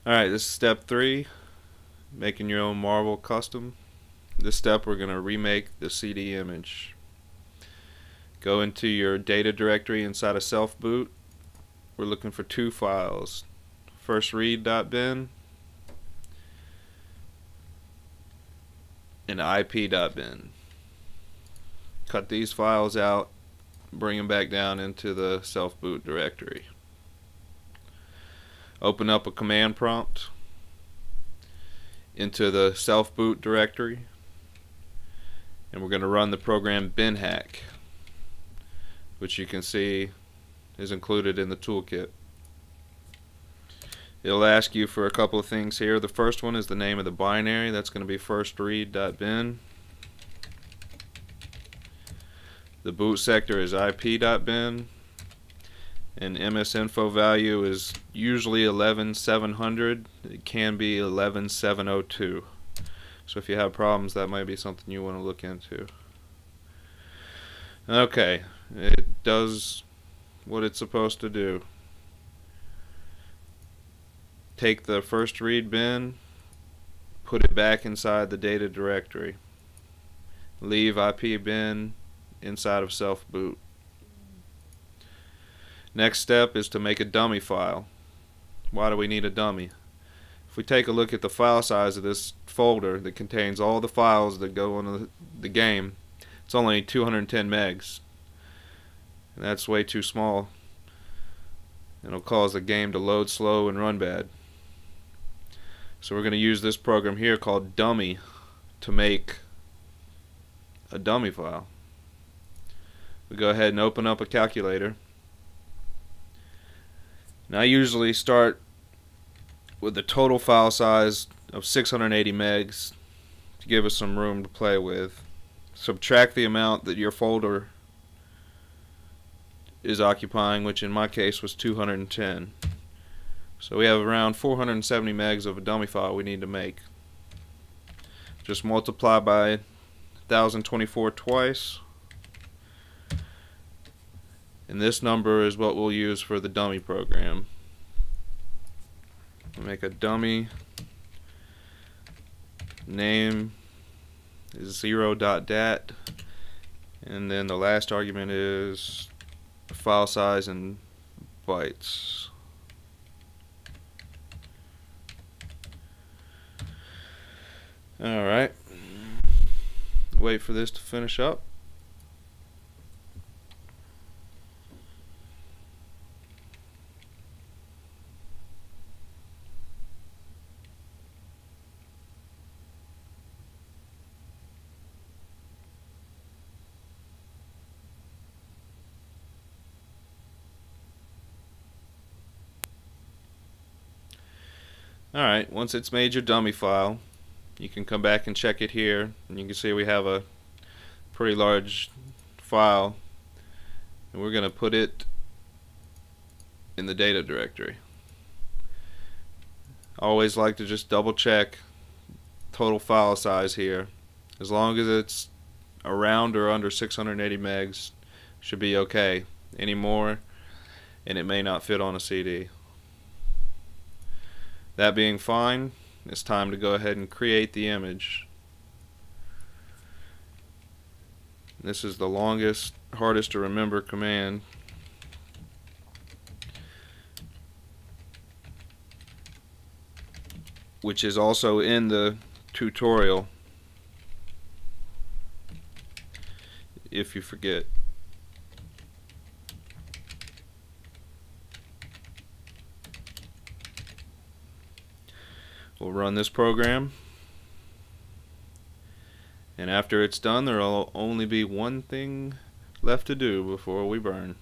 Alright, this is step 3, making your own marble custom. This step we're going to remake the CD image. Go into your data directory inside of self-boot. We're looking for 2 files. First read.bin and ip.bin. Cut these files out, bring them back down into the self-boot directory. Open up a command prompt into the self-boot directory, and we're going to run the program binhack, which you can see is included in the toolkit. It'll ask you for a couple of things here. The first one is the name of the binary. That's going to be first read.bin. The boot sector is ip.bin, and MS-info value is usually 11700. It can be 11702. So if you have problems, that might be something you want to look into. Okay, it does what it's supposed to do. Take the first read bin, put it back inside the data directory. Leave IP bin inside of self-boot. Next step is to make a dummy file. Why do we need a dummy? If we take a look at the file size of this folder that contains all the files that go on the game, it's only 210 megs. And that's way too small. It'll cause the game to load slow and run bad. So we're going to use this program here called dummy to make a dummy file. We go ahead and open up a calculator. Now I usually start with the total file size of 680 megs to give us some room to play with. Subtract the amount that your folder is occupying, which in my case was 210. So we have around 470 megs of a dummy file we need to make. Just multiply by 1024 twice, and this number is what we'll use for the dummy program. We'll make a dummy. Name is 0.dat, and then the last argument is file size in bytes. Alright, wait for this to finish up. Alright, once it's made your dummy file, you can come back and check it here, and you can see we have a pretty large file, and we're going to put it in the data directory. I always like to just double check total file size here. As long as it's around or under 680 megs, should be okay. Any more and it may not fit on a CD. That being fine, it's time to go ahead and create the image. This is the longest, hardest to remember command. Which is also in the tutorial if you forget. We'll run this program, and after it's done, there will only be one thing left to do before we burn.